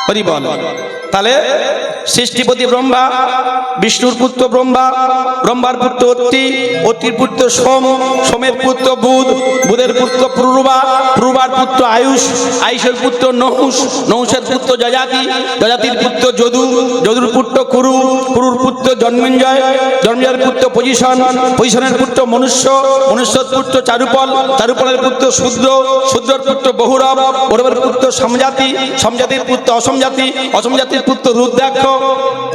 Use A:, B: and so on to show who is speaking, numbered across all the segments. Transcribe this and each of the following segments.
A: হরি বল। তাহলে সৃষ্টিপতি ব্রহ্মা, বিষ্ণুর পুত্র ব্রহ্মা, ব্রহ্মার পুত্র অত্রি, অত্রির পুত্র সোম, সোমের পুত্র বুধ, বুধের পুত্র পুরুবা, পুরুবার পুত্র আয়ুষ, আয়ুষের পুত্র নহুষ, নহুষের পুত্র যজাতি, যজাতির পুত্র যদু, যদুর পুত্র কুরু, কুরুর পুত্র জন্মেঞ্জয়, জন্মেঞ্জয়ের পুত্র পজিশন, পজিশনের পুত্র মনুষ্য, মনুষ্যর পুত্র চারুপল, চারুপলের পুত্র শূদ্র, শূদ্রর পুত্র বহুরব, বহুরবের পুত্র সমজাতি, সমজাতির পুত্র অসমজাতি, অসমজাতির পুত্র রুদ্রাক্ষ,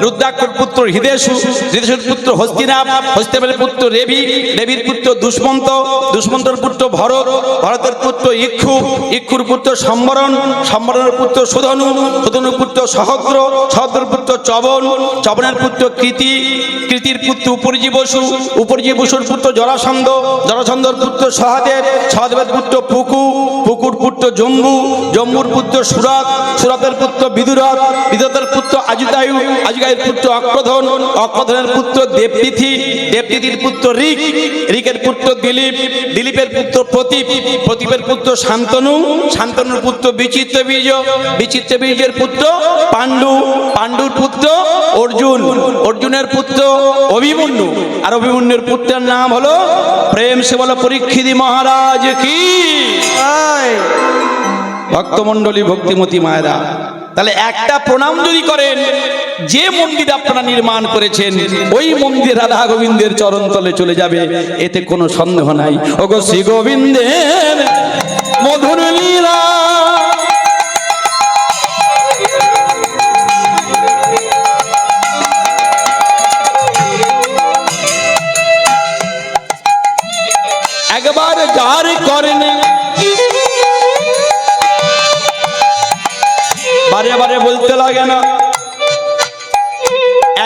A: রুদ্রাক্ষর পুত্র হৃদেশু, হৃদেশুর পুত্র হস্তিনাভ, হস্তিনাভের পুত্র রেবি, রেবির পুত্র দুষ্মন্ত, দুষ্মন্তর পুত্র ভরত, ভরতের পুত্র ইক্ষু, ইক্ষুর পুত্র সম্বরণ, সম্বরণের পুত্র সুধনু, সুধনুর পুত্র সহদ্র, সহদ্রের পুত্র চবন, চবনের পুত্র কৃতি, কৃতির পুত্র উপরজী বসু, উপরজী বসুর পুত্র জরাসন্ধ, জরাসন্ধর পুত্র সহদেব, সহদেবের পুত্র পুকু, পুকুর পুত্র জম্বু, জম্বুর পুত্র সুরত, সুরতের পুত্র বিদুরথ, বিদুরথের পুত্র আজুতায়ু, আজুতায়ুর পুত্র অক্রধন, অক্রধনের পুত্র দেবতিথি, দেবতিথির পুত্র ঋক, ঋকের পুত্র দিলীপ, দিলীপের পুত্র প্রতীপ, প্রতীপের পুত্র শান্তনু, শান্তনুর পুত্র বিচিত্রবীর্য, বিচিত্রবীর্যের পুত্র পাণ্ডু, পাণ্ডুর পুত্র অর্জুন, অর্জুনের পুত্র অভিমন্যু, আর অভিমন্যুর পুত্রের নাম হলো প্রেম সে বলো পরীক্ষিত মহারাজ কি। ভক্তমণ্ডলী, ভক্তিমতী মায়েরা, তাহলে একটা প্রণাম যদি করেন, যে মন্দির আপনারা নির্মাণ করেছেন ওই মন্দির রাধা গোবিন্দের চরণ তলে চলে যাবে, এতে কোনো সন্দেহ নাই। ওগো শ্রী গোবিন্দের মধুর লীলা, একবার যার করেন বারে বারে বলতে লাগে না,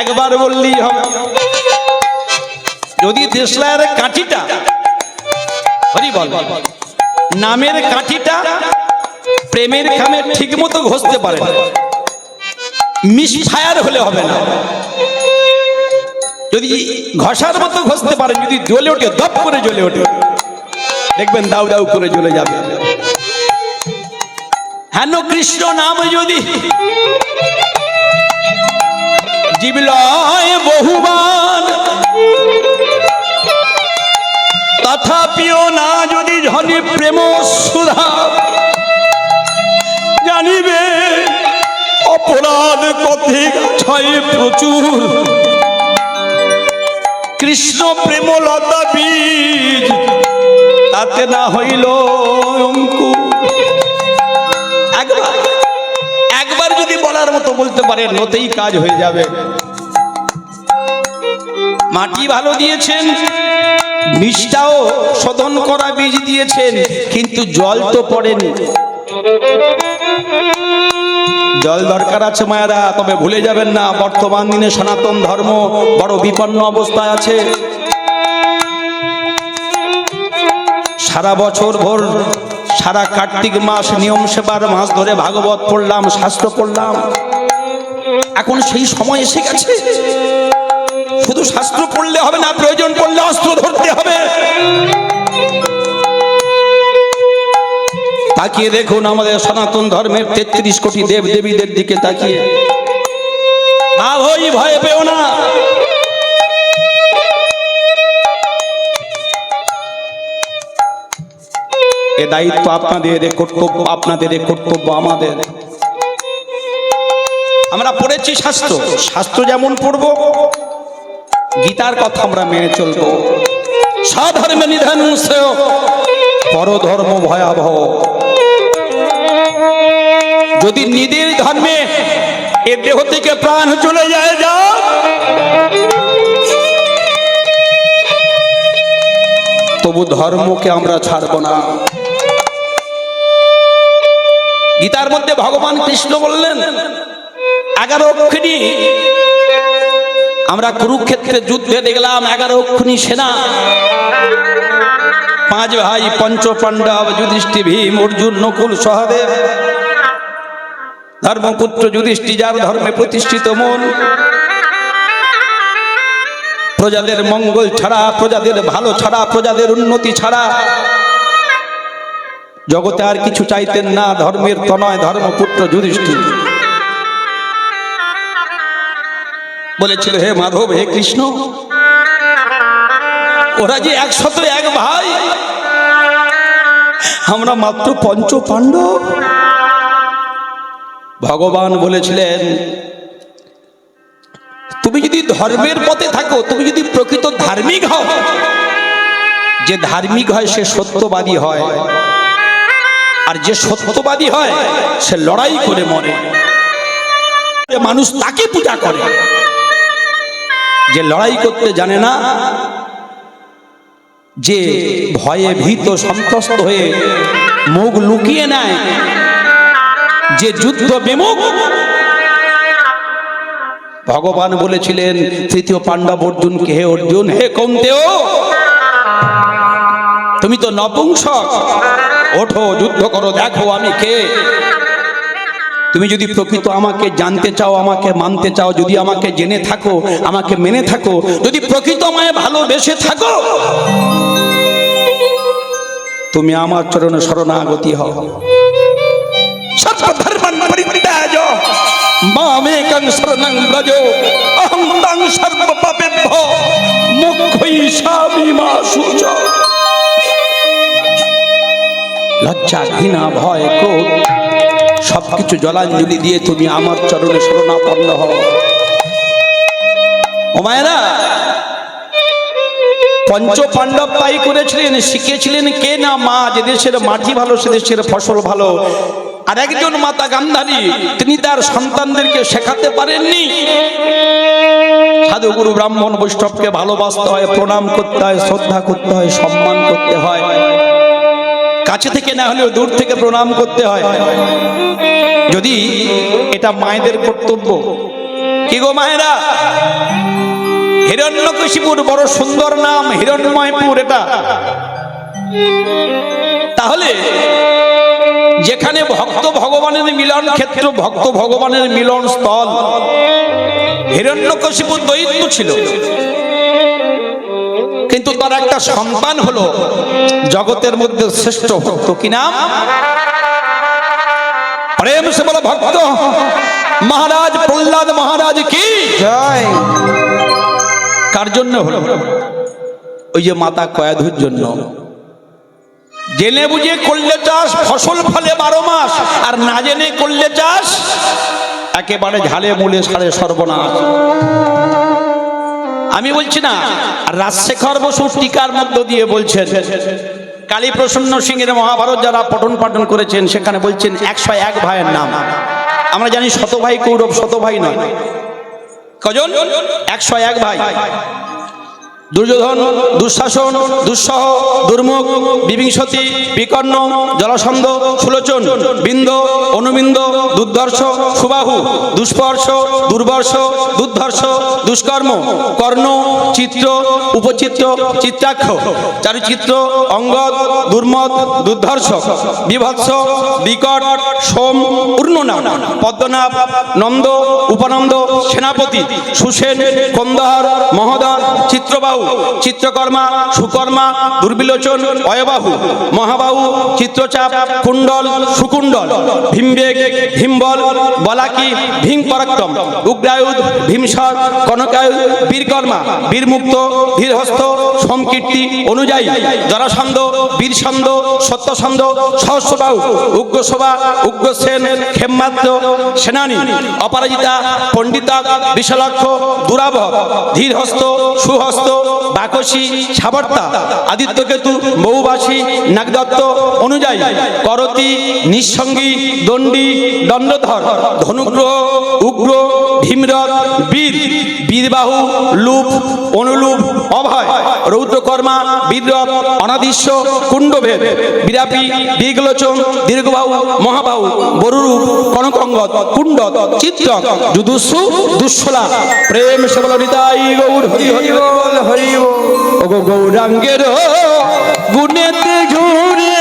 A: একবার বললেই হবে। যদি দেশলাইয়ের কাঠিটা, হরি বল, নামের কাঠিটা প্রেমের খামে ঠিক মতো ঘষতে পারে, মিসফায়ার হলে হবে না। যদি ঘষার মতো ঘষতে পারেন, যদি জ্বলে ওঠে, দপ করে জ্বলে ওঠে, দেখবেন দাউ দাউ করে জ্বলে যাবে। হেন কৃষ্ণ নাম যদি জীবলয় বহুবার, তথাপিও না যদি ঝনি প্রেম সুধা, জানিবে অপরাধ কথিক ছয় প্রচুর। কৃষ্ণ প্রেমলতা বীজ, তাতে না হইল অঙ্কুর। একবার যদি বলার মতো বলতে পারেন, ওতেই কাজ হয়ে যাবে। মাটি ভালো দিয়েছেন, বীজটাও শোধন করা বীজ দিয়েছেন, কিন্তু জল তো পড়েনি। জল দরকার আছে মায়েরা, তবে ভুলে যাবেন না বর্তমান দিনে সনাতন ধর্ম বড় বিপন্ন অবস্থায় আছে। সারা বছর ভোর, সারা কার্তিক মাস নিয়ম সেবার মাস ধরে ভাগবত পড়লাম, শাস্ত্র পড়লাম। এখন সেই সময় এসে গেছে, শুধু শাস্ত্র পড়লে হবে না, প্রয়োজন পড়লে অস্ত্র ধরতে হবে। তাকিয়ে দেখুন আমাদের সনাতন ধর্মের 33 কোটি দেব দেবীদের দিকে তাকিয়ে। না ভাই, ভয় পেও না। এ দায়িত্ব আপনাদের, এ কর্তব্য আপনাদের, এ কর্তব্য আমাদের। আমরা পড়েছি শাস্ত্র, শাস্ত্র যেমন পড়ব, গীতার কথা আমরা মেনে চলবো। স্বধর্মে নিধন শ্রেয়, পরধর্ম ভয়াবহ। যদি নিজের ধর্মে এ দেহ থেকে প্রাণ চলে যায়, তবু ধর্মকে আমরা ছাড়ব না। গীতার মধ্যে ভগবান কৃষ্ণ বললেন 11 অক্ষিণী, আমরা কুরুক্ষেত্রে যুদ্ধে দেখলাম 11 অক্ষিণী সেনা, 5 ভাই পঞ্চ পাণ্ডব, যুধিষ্ঠির, ভীম, অর্জুন, নকুল, সহদেব। ধর্মপুত্র যুধিষ্ঠির, যার ধর্মে প্রতিষ্ঠিত মন, প্রজাদের মঙ্গল ছাড়া, প্রজাদের ভালো ছাড়া, প্রজাদের উন্নতি ছাড়া জগতে আর কিছু চাইতেন না। ধর্মের তনয় ধর্মপুত্র যুধিষ্ঠির। বলেছিল, হে মাধব, হে কৃষ্ণ, ওরা যে 101 ভাই, আমরা মাত্র পঞ্চ পাণ্ডব। ভগবান বলেছিলেন, তুমি যদি ধর্মের পথে থাকো, তুমি যদি প্রকৃত ধার্মিক হও, যে ধার্মিক হয় সে সত্যবাদী হয়, আর যে সত্যবাদী হয় সে লড়াই করে মরে, মানুষ তাকে পূজা করে। যে লড়াই করতে জানে না, যে ভয়ে ভীত সন্ত্রস্ত হয়ে মুখ লুকিয়ে নেয়, যে যুদ্ধ বিমুখ, ভগবান বলেছিলেন তৃতীয় পাণ্ডব অর্জুনকে, হে অর্জুন, হে কৌন্তেয়, তুমি তো নপুংসক, ওঠো যুদ্ধ করো, দেখো আমি কে। তুমি যদি প্রকৃত আমাকে জানতে চাও, আমাকে মানতে চাও, যদি আমাকে জেনে থাকো, আমাকে মেনে থাকো, যদি প্রকৃত আমায় ভালোবেসে থাকো, তুমি আমার চরণে শরণাগতি হও। সর্বধর্মাन् পরিত্যাজ্য মামেকং শরণং ব্রজ, অহং ত্বং সর্বপাপেভ্যো মোক্ষয়িষ্যামি মা শুচঃ। লজ্জা, ঘৃণা, ভয়, ক্রোধ সবকিছু জলাঞ্জলি দিয়ে তুমি আমার চরণে শরণাপন্ন হও। ও মায়েরা, পঞ্চ পাণ্ডব তাই করেছিলেন, শিখেছিলেন কে না মা, যে দেশের মাটি ভালো সে দেশের ফসল ভালো। আর একজন মাতা গান্ধারী, তিনি তার সন্তানদেরকে শেখাতে পারেননি সাধুগুরু ব্রাহ্মণ বৈষ্ণবকে ভালোবাসতে হয়, প্রণাম করতে হয়, শ্রদ্ধা করতে হয়, সম্মান করতে হয়, কাছে থেকে না হলেও দূর থেকে প্রণাম করতে হয়। যদি এটা মায়েদের কর্তব্য। কি গো মায়েরা, হিরণ্যকশিপুর বড় সুন্দর নাম, হিরণ্ময়পুর এটা। তাহলে যেখানে ভক্ত ভগবানের মিলন ক্ষেত্র, ভক্ত ভগবানের মিলন স্থল, হিরণ্যকশিপুর দৈত্য ছিল, কিন্তু তার একটা সন্তান হলো জগতের মধ্যে শ্রেষ্ঠ ভক্ত। কি নাম? প্রেম সে বলো ভক্ত মহারাজ প্রহ্লাদ মহারাজ কি জয়। কার জন্য হলো? ওই যে মাতা কয়াধুর জন্য। জেনে বুঝে করলে চাষ ফসল ফলে 12 মাস, আর না জেনে করলে চাষ একেবারে ঝালে মূলে সারে সর্বনাশ। আমি বলছি না, রাজশেখর বসু টিকার মধ্য দিয়ে বলছেন, কালী প্রসন্ন সিংহের মহাভারত যারা পঠন পাঠন করেছেন সেখানে বলছেন 101 ভাইয়ের নাম। আমরা জানি 100 ভাই কৌরব, 100 ভাই নয়। কজন? 101 ভাই। দুর্যোধন, দুঃশাসন, দুঃসহ, দুর্মুখ, বিভীষতি, বিকর্ণ, জলাসন্ধ, সুলোচন, বিন্দ, অনুবিন্দ, দুর্ধর্ষ, সুবাহু, দুষ্পর্শ, দুর্বর্ষ, দুর্ধর্ষ, দুষ্কর্ম, কর্ণ, চিত্র, উপচিত্র, চিত্রাক্ষ, চারুচিত্র, অঙ্গদ, দুর্মদ, দুর্ধর্ষ, বিভৎস, বিকট, সোম, পূর্ণনাম, পদ্মনাভ, নন্দ, উপনন্দ, সেনাপতি, সুসেন, কন্দহার, মহোদর, চিত্রবাহু, চিত্রকর্মা, সুকর্মা, দুর্বিলোচন, অয়বাহু, মহাবাহু, চিত্রচাপ, কুণ্ডল, সুকুণ্ডল, ভীমবেগ, ভীমবল, বলাকি, ভীম পরাক্রম, উগ্রায়ুধ, ভীমসর, কনকায়ুধ, বীরকর্মা, বীরমুক্ত, ধীরহস্ত, সোমকীর্তি, অনুযায়ী, জরাসন্ধ, বীরসন্ধ, সত্যসন্ধ, সহস্রবাহু, উগ্রশোভা, উগ্রসেন, ক্ষেমমাত্র, সেনানী, অপরাজিতা, পণ্ডিতা, বিশালাক্ষ, দুরাবহ, ধীরহস্ত, সুহস্ত, বাকসী, সাবর্তা, আদিত্যকেতু, মৌবাসী, নাগদত্ত, অনুযায়ী, করতি, নিঃসঙ্গী, দণ্ডী, দণ্ডধর, ধনুগ্রহ, উগ্র, ভীমরথ, বীর, বীরবাহু, লূপ, অনুলূপ, অভয়, রৌদ্রকর্মা, বীররথ, অনাদিশ্য, কুণ্ডভেদ, বিরাপী, দীর্ঘলোচন, দীর্ঘবাহু, মহাবাহু, বরুরূপ, কনকঙ্গদ, কুণ্ডদ, চিত্রক, যুদুস্সু, দুঃশলা। প্রেম সে বল নিতাই গৌর হরি হরি বল হরি বল। ও গো গৌরাঙ্গের গুণেতে ঘুরে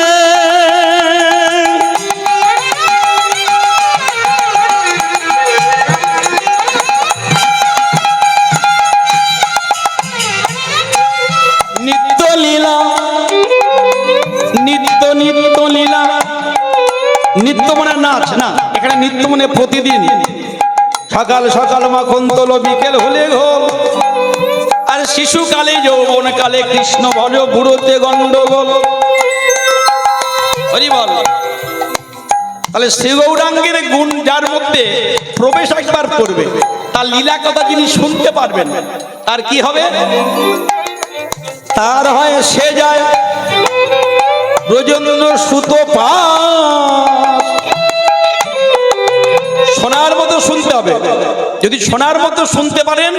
A: নিত্য লীলা, নিত্য নিত্য লীলা। নিত্য মানে নাচ না, এখানে নিত্য মানে প্রতিদিন। সকাল সকাল মাখন তোলো বিকেল হলে ঘোল, আর শিশুকালে যৌবন কালে কৃষ্ণ ভজ বুড়োতে গন্ডগোল। হরি বল। তাহলে শ্রী গৌরাঙ্গের গুণ যার মধ্যে প্রবেশ একবার করবে, তার লীলা কথা যিনি শুনতে পারবেন, তার কি হবে? তার হয় সে যায় ব্রজেন্দ্র সুত পাশ। শোনার মতো শুনতে হবে। যদি শোনার মতো শুনতে পারেন,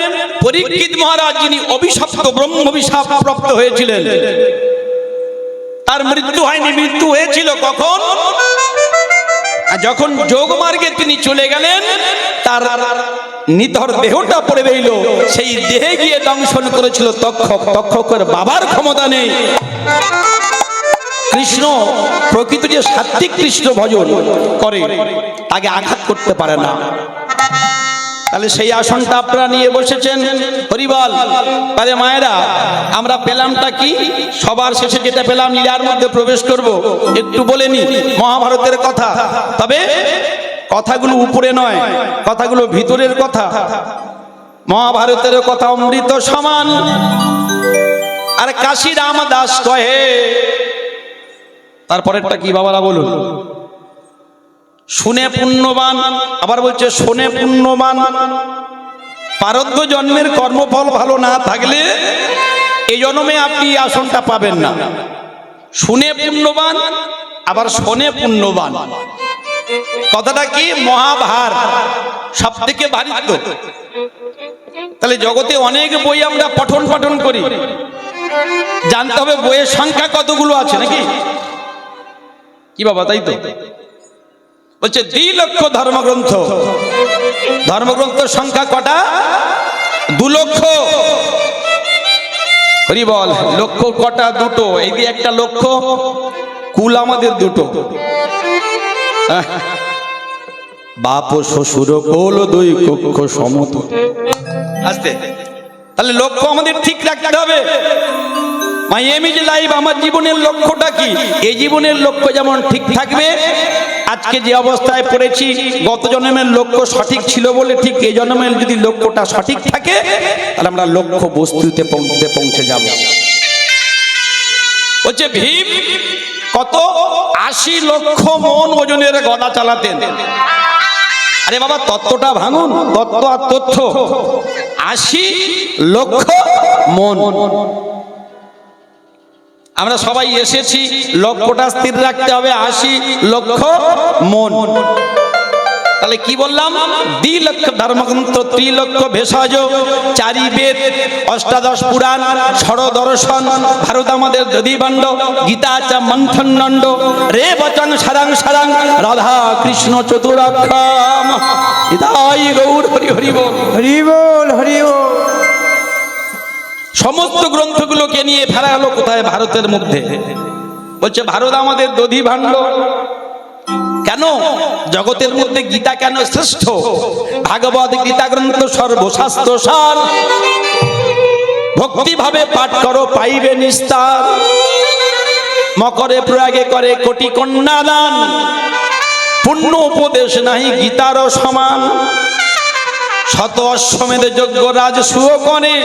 A: পরীক্ষিত মহারাজ যিনি অভিশপ্ত ব্রহ্মভিশাপ প্রাপ্ত হয়েছিলেন, তার মৃত্যু হয়নি, মৃত্যু হয়েছিল কখন? যখন যোগমার্গে তিনি চলে গেলেন, তার নিথর দেহটা পড়ে রইল, সেই দেহে গিয়ে দংশন করেছিল তক্ষক। তক্ষকের বাবার ক্ষমতা নেই। কৃষ্ণ প্রকৃত যে সাত্বিক কৃষ্ণ ভজন করে, তাকে আঘাত করতে পারে না। তাহলে সেই আসনটা আপনারা নিয়ে বসেছেন। হরিবল। তাহলে মায়েরা, আমরা পেলামটা কি? সবার শেষে যেটা পেলাম, লীলার মধ্যে প্রবেশ করব, একটু বলে নি মহাভারতের কথা। তবে কথাগুলো উপরে নয়, কথাগুলো ভিতরের কথা। মহাভারতের কথা অমৃত সমান। আর কাশী রাম দাস কহে, তারপরেরটা কি বাবারা বলুন? শুনে পুণ্যবান। আবার বলছে শুনে পুণ্যবান। পারদ্য জন্মের কর্মফল ভালো না থাকলে এই জন্মে আপনি আসনটা পাবেন না। শুনে পুণ্যবান, আবার শোনে পুণ্যবান। কথাটা কি? মহাভার সব থেকে ভারী তো। তাহলে জগতে অনেক বই আমরা পঠন পাঠন করি, জানতে হবে বইয়ের সংখ্যা কতগুলো আছে নাকি? কি বাবা, তাই তো? বলছে 2 লক্ষ ধর্মগ্রন্থ। ধর্মগ্রন্থের সংখ্যা কটা? 2 লক্ষ। হরি বল। লক্ষ কটা? 2টো। এই যে একটা লক্ষ, কুল আমাদের 2টো। বাপ শ্বশুর কোল 2 কক্ষ সমত। আস্তে। তাহলে লক্ষ্য আমাদের ঠিক রাখতে হবে। মাই এম ইজ লাইফ। আমার জীবনের লক্ষ্যটা কি? এই জীবনের লক্ষ্য যেমন ঠিক থাকবে, আজকে যে অবস্থায় পড়েছি, গত জন্মের লক্ষ্য সঠিক ছিল বলে ঠিক এই জন্মের যদি লক্ষ্যটা সঠিক থাকে, তাহলে আমরা লক্ষ্য বস্তুতে পৌঁছে যাব। হচ্ছে ভীম কত? 80 লক্ষ মন ওজনের গদা চালাতেন। আরে বাবা, তত্ত্বটা ভাঙুন। তত্ত্ব আর তথ্য। 80 লক্ষ মন। আমরা সবাই এসেছি, লক্ষ্যটা স্থির রাখতে হবে 80 লক্ষ মন। তাহলে কি বললাম? 2 লক্ষ ধর্মগ্রন্থ, 3 লক্ষ ভেষজ, 4 বেদ, 18 পুরাণ, ষড় দর্শন, ভারত আমাদের দধিবাণ্ড, গীতা চা মন্থন দণ্ড, রে বচন সারাং সারাং, রাধা কৃষ্ণ চতুরাক্ষম। হৃদয় গৌর হরি হরি বল, হরি বল, হরি বল। সমস্ত গ্রন্থগুলোকে নিয়ে ফেরা হলো কোথায়? ভারতের মধ্যে। বলছে ভারত আমাদের দধিভাণ্ড। কেন? জগতের মধ্যে গীতা কেন শ্রেষ্ঠ? ভাগবত গীতা গ্রন্থ সর্বশাস্ত্র সার। ভক্তি ভাবে পাঠ করো পাইবে নিস্তার। মকরে প্রয়াগে করে কোটি কন্যাদান। পূর্ণ উপদেশ নাহি গীতার সমান। শত অশ্বমেধ যজ্ঞ রাজ সুকনে।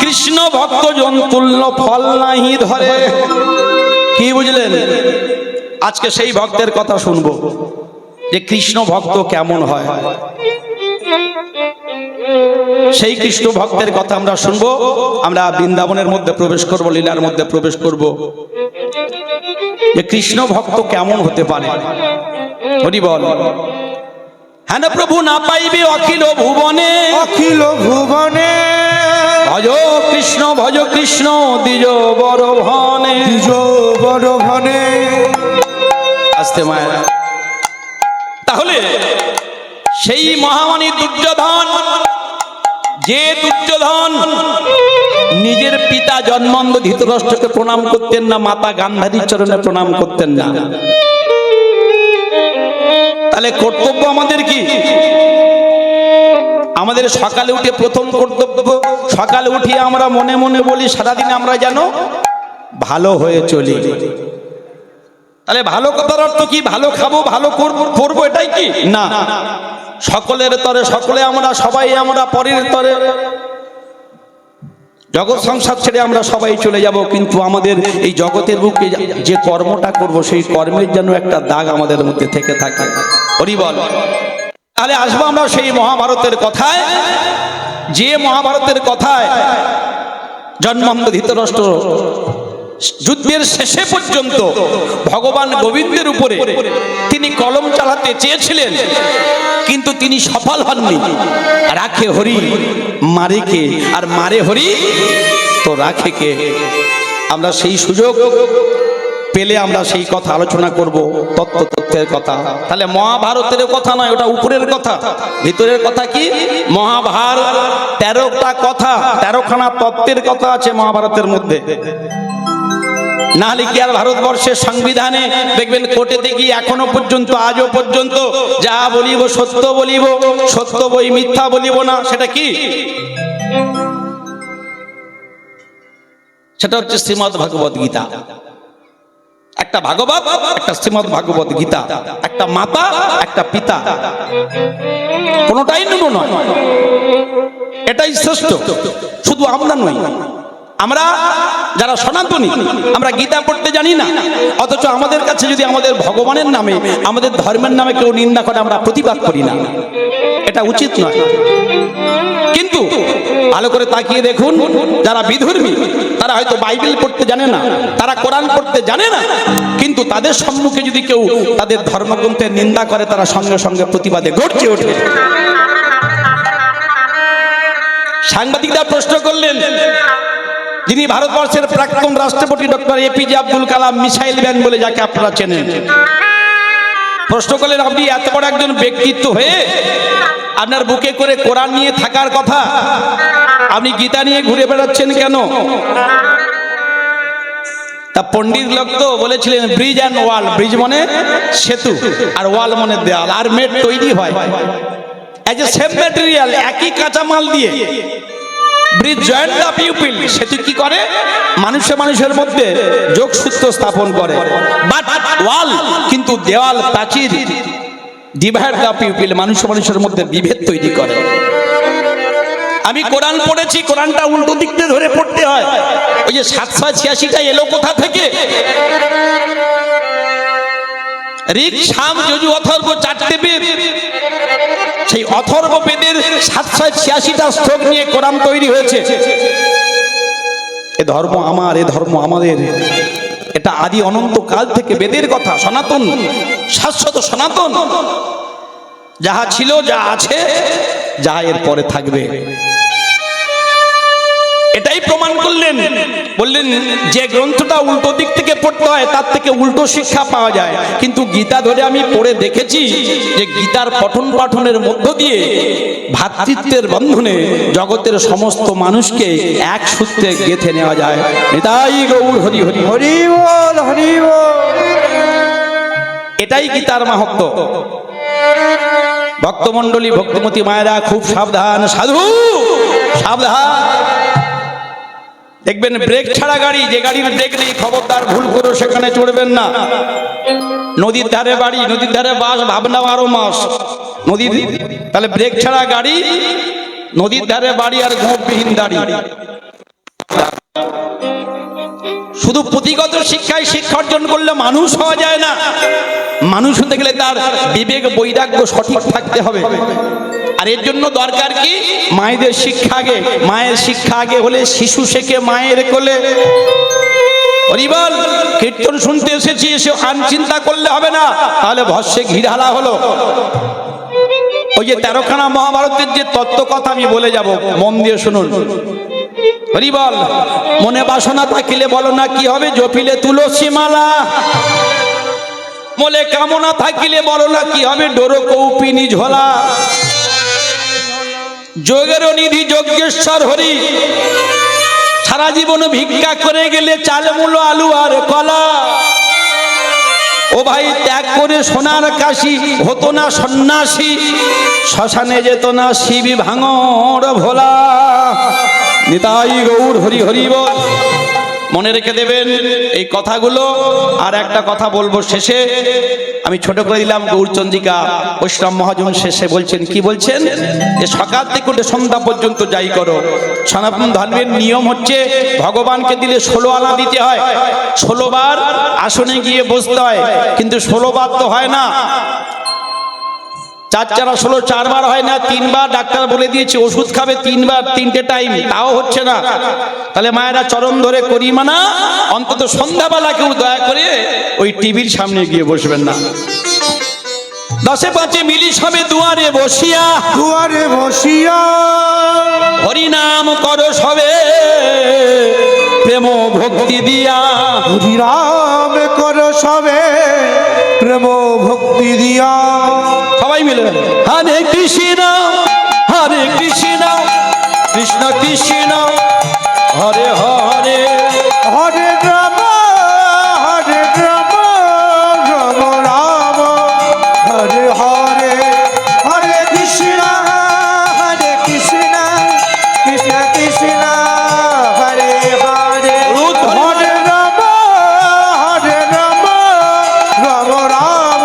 A: কৃষ্ণ ভক্ত জন তুল্য ফল নাহি ধরে। কি বুঝলেন? আজকে সেই ভক্তের কথা শুনবো, যে কৃষ্ণ ভক্ত কেমন হয়। সেই কৃষ্ণ ভক্তের কথা আমরা শুনবো। আমরা বৃন্দাবনের মধ্যে প্রবেশ করব, লীলার মধ্যে প্রবেশ করব, যে কৃষ্ণ ভক্ত কেমন হতে পারে। হরি বল। হ্যাঁ না প্রভু না পাইবে অখিল ভুবনে, অখিল ভুবনে। ভজ কৃষ্ণ দ্বিজ বড় ভনে, দ্বিজ বড় ভনে। আসতে মায়েরা। তাহলে সেই মহামানী দুর্যোধন, যে দুর্যোধন নিজের পিতা জন্মান্ধ ধৃতরাষ্ট্রকে প্রণাম করতেন না, মাতা গান্ধারীর চরণে প্রণাম করতেন না, তাহলে কর্তব্য আমাদের কি? আমাদের সকালে উঠে প্রথম কর্তব্য, সকালে উঠিয়ে আমরা মনে মনে বলি সারাদিন আমরা যেন ভালো হয়ে চলি। তাহলে ভালো কথার অর্থ কি? ভালো খাবো, ভালো করবো, এটাই কি? না। সকলের তরে সকলে আমরা, সবাই আমরা পরের তরে। জগৎ সংসার ছেড়ে আমরা সবাই চলে যাব, কিন্তু আমাদের এই জগতের বুকে যে কর্মটা করব সেই কর্মের যেন একটা দাগ আমাদের মধ্যে থেকে থাকে। হরি বল। তাহলে আসবো আমরা সেই মহাভারতের কথায়, যে মহাভারতের কথায় জন্মান্ধ ধৃতরাষ্ট্র যুদ্ধের শেষে পর্যন্ত ভগবান গোবিন্দের উপরে তিনি কলম চালাতে চেয়েছিলেন, কিন্তু তিনি সফল হননি। রাখে হরি মারে কে, আর মারে হরি তো রাখে কে। আমরা সেই সুযোগ পেলে আমরা সেই কথা আলোচনা করব, তত্ত্বের কথা। তাহলে মহাভারতের কথা নয়, ওটা উপরের কথা। ভিতরের কথা কি? মহাভারত 13টা কথা, 13খানা তত্ত্বের কথা আছে মহাভারতের মধ্যে। নাহলে কি আর ভারতবর্ষের সংবিধানে দেখবেন কোর্টেতে গিয়ে এখনো পর্যন্ত, আজও পর্যন্ত যা বলিব সত্য বলিব, সত্য বই মিথ্যা বলিব না, সেটা কি? সেটা হচ্ছে শ্রীমদ্ ভাগবত গীতা। একটা ভাগবত, একটা শ্রীমদ্ ভাগবত গীতা, একটা মাতা, একটা পিতা, কোনটাই ন্যূন নয়, এটাই শ্রেষ্ঠ। শুধু আমরা নই, আমরা যারা সনাতনী আমরা গীতা পড়তে জানি না, অথচ আমাদের কাছে যদি আমাদের ভগবানের নামে, আমাদের ধর্মের নামে কেউ নিন্দা করে আমরা প্রতিবাদ করি না, এটা উচিত নয়। কিন্তু ভালো করে তাকিয়ে দেখুন, যারা বিধর্মী তারা হয়তো বাইবেল পড়তে জানে না, তারা কোরআন পড়তে জানে না, কিন্তু তাদের সম্মুখে যদি কেউ তাদের ধর্মগ্রন্থের নিন্দা করে তারা সঙ্গে সঙ্গে প্রতিবাদে গর্জে ওঠে। সাংবাদিকরা প্রশ্ন করলেন, যিনি ভারতবর্ষের প্রাক্তন রাষ্ট্রপতি doctor APJ Abdul Kalam, missile man বলে যাকে আপনারা চেনেন, প্রশ্ন করলেন, আপনি এত বড় একজন ব্যক্তিত্ব হয়ে আপনার বুকে করে কোরআন নিয়ে থাকার কথা, আপনি গীতা নিয়ে ঘুরে বেড়াচ্ছেন কেন? তা পণ্ডিত লোক তো বলেছিলেন, ব্রিজ অ্যান্ড ওয়াল, ব্রিজ মানে সেতু আর ওয়াল মানে দেয়াল, আর মেট তৈরি হয় এজ এ সেম ম্যাটেরিয়াল, একই কাঁচামাল দিয়ে। ব্রিজ জয়েন্ট দ্য পিপল, সেতু কি করে? মানুষের মধ্যে যোগসূত্র স্থাপন করে। বাট ওয়াল, কিন্তু দেওয়াল প্রাচীর ডিভাইড দ্য পিপল, মানুষের মধ্যে বিভেদ তৈরি করে। আমি কোরআন পড়েছি, কোরআনটা উল্টো দিক দিয়ে ধরে পড়তে হয়। ওই যে 786টা এলো কোথা থেকে? ঋক, সাম, যজু, অথর্ব, 4টে বেদ। সেই অথর্ব বেদের 786টা শ্লোক নিয়ে কোরআন তৈরি হয়েছে। এ ধর্ম আমার, এ ধর্ম আমাদের, এটা আদি অনন্ত কাল থেকে বেদের কথা, সনাতন, শাশ্বত সনাতন, যাহা ছিল, যা আছে, যা এর পরে থাকবে। এটাই প্রমাণ করলেন, বললেন যে গ্রন্থটা উল্টো দিক থেকে পড়তে হয় তার থেকে উল্টো শিক্ষা পাওয়া যায়। কিন্তু গীতা ধরে আমি পড়ে দেখেছি যে গীতার পঠন পাঠনের মধ্য দিয়ে ভ্রাতৃত্বের বন্ধনে জগতের সমস্ত মানুষকে এক সূত্রে গেঁথে নেওয়া যায়। নিতাই গৌর হরি হরি হরি বল, হরি বল। এটাই গীতার মাহাত্ম্য। ভক্তমণ্ডলী, ভক্তিমতী মায়েরা খুব সাবধান, সাধু সাবধান। দেখবেন ব্রেক ছাড়া গাড়ি, যে গাড়ির ব্রেক নেই, খবরদার ভুল করে সেখানে চড়বেন না। নদীর ধারে বাড়ি, নদীর ধারে বাস, ভাবনা 12 মাস নদীর, তাহলে ব্রেক ছাড়া গাড়ি, নদীর ধারে বাড়ি আর গোপবিহীন দাড়ি। শুধু পুঁথিগত শিক্ষায় শিক্ষা অর্জন করলে মানুষ হওয়া যায় না। মানুষ হতে গেলে তার বিবেক বৈরাগ্য সঠিক থাকতে হবে। আর এর জন্য দরকার কি? মায়েদের শিক্ষা আগে। মায়ের শিক্ষা আগে হলে শিশু শেখে মায়ের কোলে। হরিবল। কীর্তন শুনতে এসেছি, এসে আন চিন্তা করলে হবে না, তাহলে ভস্যে ঘি ঢালা হলো। ওই যে 13খানা মহাভারতের যে তত্ত্ব কথা আমি বলে যাব, মন দিয়ে শুনুন। হরিবল। মনে বাসনা থাকিলে বলো না কি হবে, জপিলে তুলসী মালা। মনে কামনা থাকিলে বলো না কি হবে, ডোরো কৌপিনী ঝোলা। যোগের নিধি যজ্ঞেশ্বর হরি, সারা জীবন ভিক্ষা করে গেলে চাল মূলো আলু আর কলা। ও ভাই, ত্যাগ করে সোনার কাশি, হতো না সন্ন্যাসী, শ্মশানে যেত না শিবি ভাঙর ভোলা। নিতাই গৌর হরি হরি বল। মনে রেখে দেবেন এই কথাগুলো। আর একটা কথা বলবো শেষে, আমি ছোট করে দিলাম। গৌরচন্দ্রিকা বৈষ্ণব মহাজন শেষে বলছেন, কি বলছেন, যে সকাল থেকে উঠে সন্ধ্যা পর্যন্ত যাই করো, সনাতন ধর্মের নিয়ম হচ্ছে ভগবানকে দিলে 16 আনা দিতে হয়, 16 বার আসনে গিয়ে বসতে হয়। কিন্তু 16 বার তো হয় না, 4 4 16, 4 বার হয় না, 3 বার। ডাক্তার বলে দিয়েছে ওষুধ খাবে 3 বার, 3টে টাইম, তাও হচ্ছে না। তাহলে মায়েরা চরণ ধরে করি মানা, অন্তত সন্ধ্যাবেলা কেউ দয়া করে ওই টিভির সামনে গিয়ে বসবেন না। 10 5 মিলিশ হবে দুয়ারে বসিয়া,
B: দুয়ারে বসিয়া
A: হরিনাম করো সবে প্রেম ভক্তি দিয়া,
B: হরিরাম করো সবে প্রেম ভক্তি দিয়া।
A: সবাই মিলে হরে কৃষ্ণ হরে কৃষ্ণ কৃষ্ণ কৃষ্ণ হরে হরে,
B: হরে রাম হরে রাম রাম রাম হরে হরে, হরে কৃষ্ণ কৃষ্ণ কৃষ্ণ হরে হরে, হরে রাম রাম রাম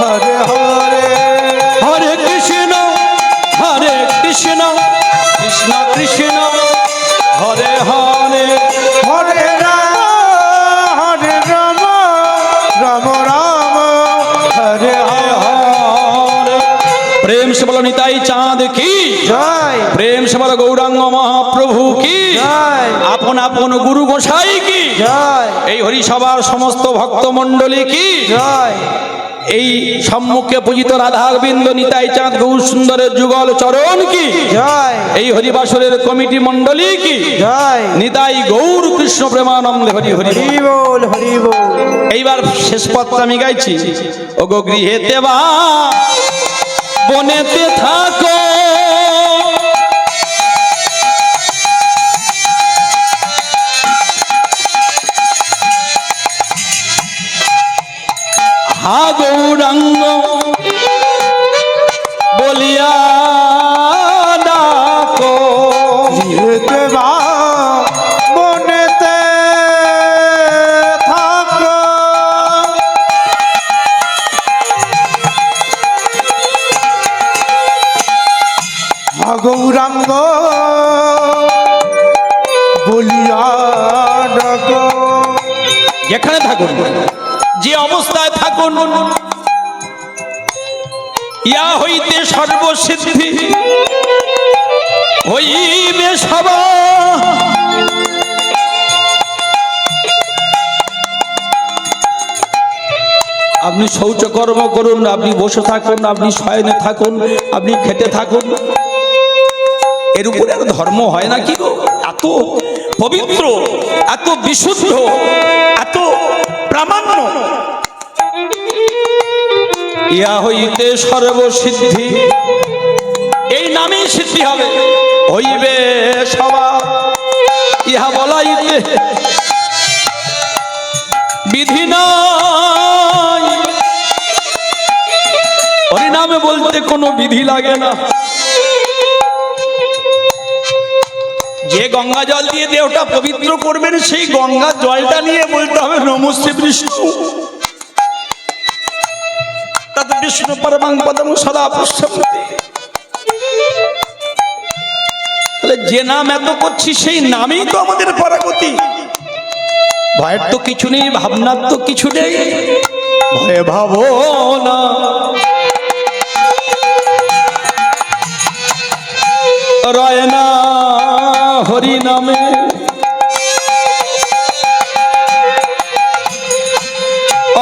B: হরে হরে,
A: হরে কৃষ্ণ কৃষ্ণ কৃষ্ণ হরে হরে,
B: হরে রাম রাম রাম হরে
A: হরে। প্রেম সে বলো নিতাই চাঁদ কি
B: জয়,
A: প্রেম সে বলো গৌরাঙ্গ মহাপ্রভু কি
B: জয়,
A: আপন আপন গুরু গোসাই কি
B: জয়,
A: এই হরিসভার সমস্ত ভক্তমণ্ডলী কি
B: জয়,
A: এই সম্মুখে পূজিত রাধা গোবিন্দ নিতাই চাঁদ গৌর সুন্দরের যুগল চরণ কি
B: জয়,
A: এই হরিবাসরের কমিটি মণ্ডলী কি
B: জয়,
A: নিতাই গৌর কৃষ্ণ প্রেমানন্দে হরি হরি।
B: হরি বল হরি বল।
A: এইবার শেষ পত্র আমি গাইছি, ওগো গৃহেতে বা বনেতে থাকো, হা গৌরাঙ্গ বলিয়া ডাকো,
B: গৃহেতে বা বনেতে থাকো, গৌরাঙ্গ বলিয়া ডাকো,
A: যেখানে থাকুন যে অবস্থায় থাকুন, ইয়া হইতে সর্বসিদ্ধি হইবে সবা, আপনি শৌচকর্ম করুন, আপনি বসে থাকুন, আপনি শয়নে থাকুন, আপনি খেতে থাকুন, এর উপরে আর ধর্ম হয় না কি গো? এত পবিত্র, এত বিশুদ্ধ, এত প্রামাণ্য, ইয়া হইতে সর্বসিদ্ধি, এই নামেই সিদ্ধি হবে, হইবে সবা, ইহা বলাইতে বিধি নাই, হরিনামে বলতে কোনো বিধি লাগে না। যে গঙ্গা জল দিয়ে দেহটা পবিত্র করবেন, সেই গঙ্গা জলটা নিয়ে বলতে হবে নমো শ্রী বিষ্ণু, তৎ বিষ্ণু পরমাং পদং সদা পশ্যন্তি। তাহলে যে নাম এত করছি সেই নামেই তো আমাদের পরাগতি। ভয়ের তো কিছু নেই, ভাবনার তো কিছু নেই, ভয়ে ভাবো না, রয় না হরি নামে,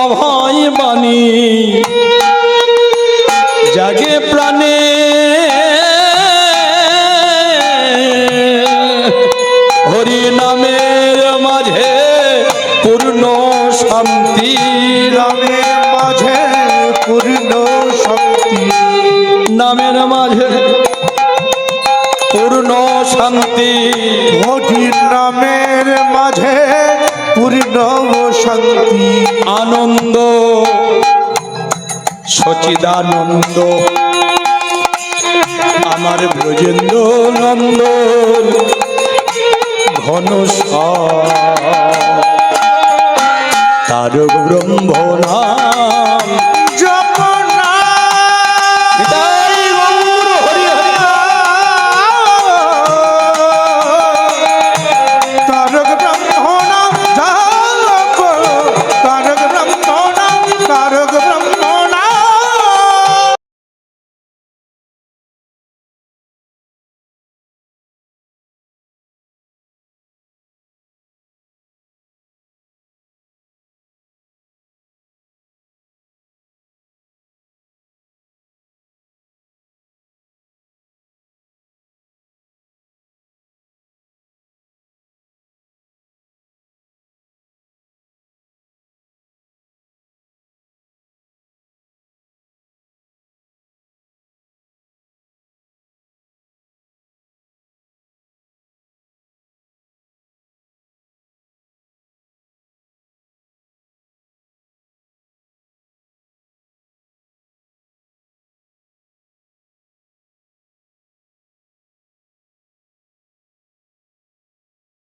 A: অভয় বাণী জাগে প্রাণে, হরি নামের মাঝে পূর্ণ শান্তি,
B: নামের মাঝে পূর্ণ শান্তি,
A: নামের মাঝে পূর্ণ শান্তি,
B: হরির নামের মাঝে পূর্ণ শান্তি,
A: আনন্দ সচিদানন্দ আমার ব্রজেন্দ্র নন্দন
B: ঘন সার।
A: তার ব্রহ্মনা